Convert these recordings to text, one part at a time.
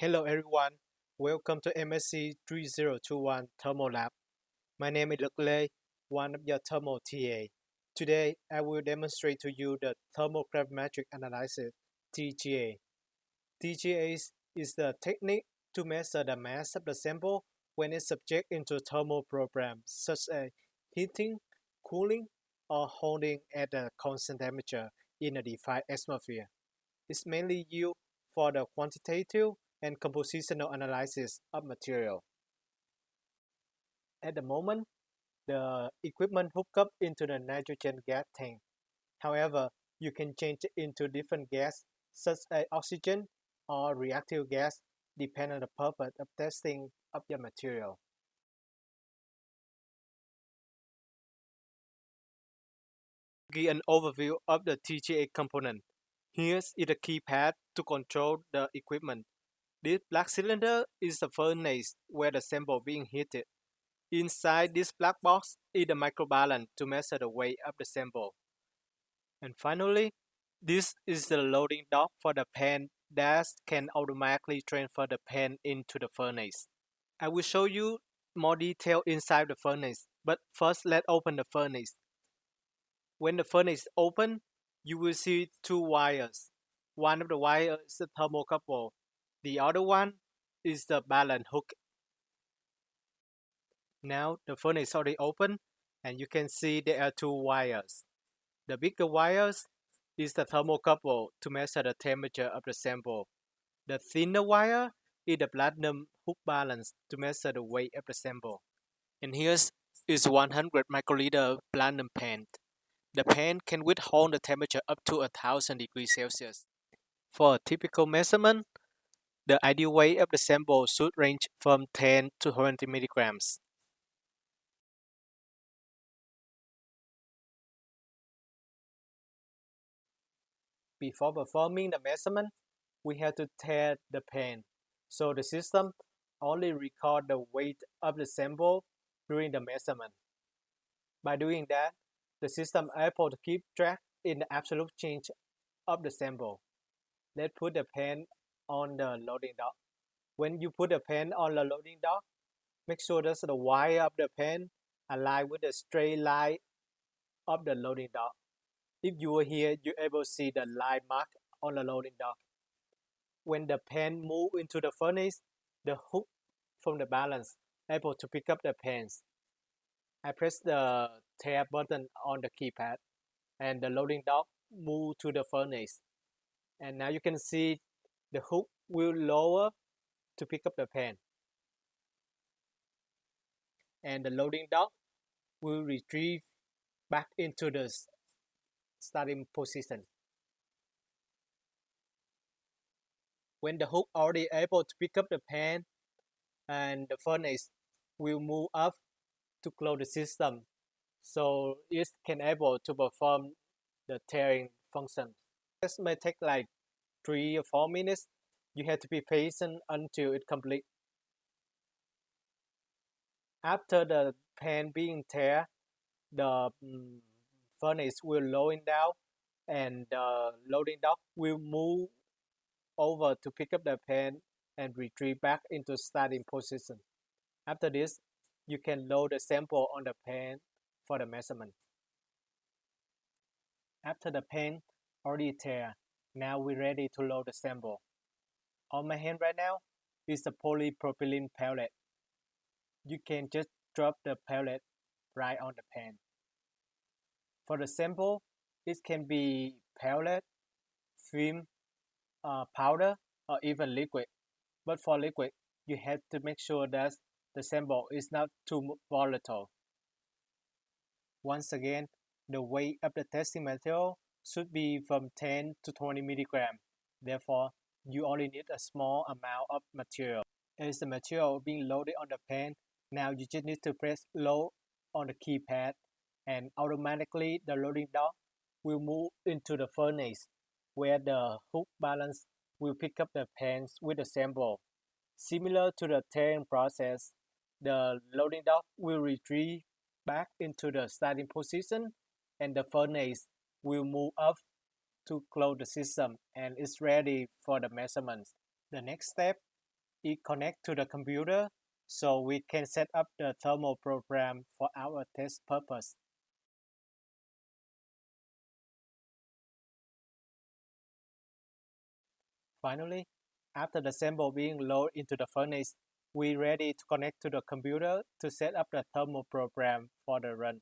Hello everyone, welcome to MSc 3021 Thermal Lab. My name is Lê, one of your thermal TA. Today I will demonstrate to you the thermogravimetric analysis TGA. TGA is the technique to measure the mass of the sample when it's subject into thermal programs such as heating, cooling, or holding at a constant temperature in a defined atmosphere. It's mainly used for the quantitative and compositional analysis of material. At the moment, the equipment hooked up into the nitrogen gas tank. However, you can change it into different gas such as oxygen or reactive gas depending on the purpose of testing of your material. Give an overview of the TGA component. Here is the keypad to control the equipment. This black cylinder is the furnace where the sample being heated. Inside this black box is the microbalance to measure the weight of the sample. And finally, this is the loading dock for the pan that can automatically transfer the pan into the furnace. I will show you more detail inside the furnace, but first let's open the furnace. When the furnace is open, you will see two wires. One of the wires is the thermocouple. The other one is the balance hook. Now the furnace is already open and you can see there are two wires. The bigger wires is the thermocouple to measure the temperature of the sample. The thinner wire is the platinum hook balance to measure the weight of the sample. And here is 100 microliter platinum pan. The pan can withhold the temperature up to 1000 degrees Celsius. For a typical measurement, the ideal weight of the sample should range from 10 to 20 milligrams. Before performing the measurement, we have to tear the pan, so the system only records the weight of the sample during the measurement. By doing that, the system is able to keep track in the absolute change of the sample. Let's put the pan on the loading dock. When you put the pan on the loading dock, make sure that the wire of the pan align with the straight line of the loading dock. If you are here, you're able to see the line mark on the loading dock. When the pan moves into the furnace, the hook from the balance able to pick up the pans. I press the tab button on the keypad and the loading dock move to the furnace. And now you can see the hook will lower to pick up the pan. And the loading dock will retrieve back into the starting position. When the hook already able to pick up the pan and the furnace will move up to close the system so it can able to perform the tearing function. This may take like 3 or 4 minutes. You have to be patient until it complete. After the pan being tear, the furnace will lowering down and the loading dock will move over to pick up the pan and retrieve back into starting position. After this, you can load the sample on the pan for the measurement. After the pan already tear, now we're ready to load the sample. On my hand right now is a polypropylene pellet. You can just drop the pellet right on the pan. For the sample, it can be pellet, film, powder, or even liquid. But for liquid, you have to make sure that the sample is not too volatile. Once again, the weight of the testing material should be from 10 to 20 milligrams. Therefore, you only need a small amount of material. As the material being loaded on the pan, now you just need to press load on the keypad and automatically the loading dock will move into the furnace where the hook balance will pick up the pans with the sample. Similar to the tearing process, the loading dock will retrieve back into the starting position and the furnace will move up to close the system and it's ready for the measurements. The next step it connects to the computer so we can set up the thermal program for our test purpose. Finally, after the sample being loaded into the furnace, we're ready to connect to the computer to set up the thermal program for the run.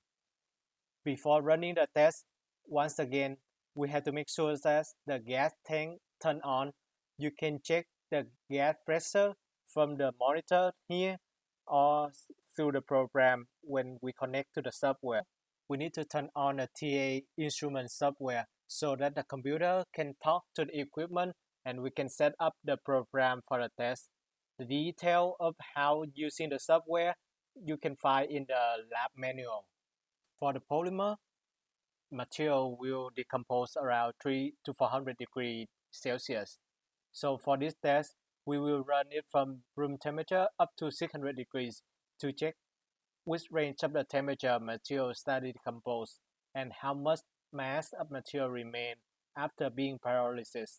Before running the test, once again, we have to make sure that the gas tank turned on. You can check the gas pressure from the monitor here or through the program when we connect to the software. We need to turn on the TGA instrument software so that the computer can talk to the equipment and we can set up the program for the test. The detail of how using the software you can find in the lab manual. For the polymer, material will decompose around 3 to 400 degrees Celsius. So for this test, we will run it from room temperature up to 600 degrees to check which range of the temperature material started to decompose and how much mass of material remain after being pyrolysis.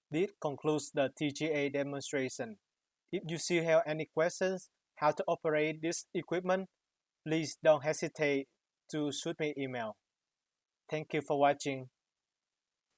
This concludes the TGA demonstration. If you still have any questions how to operate this equipment, please don't hesitate to shoot me email. Thank you for watching.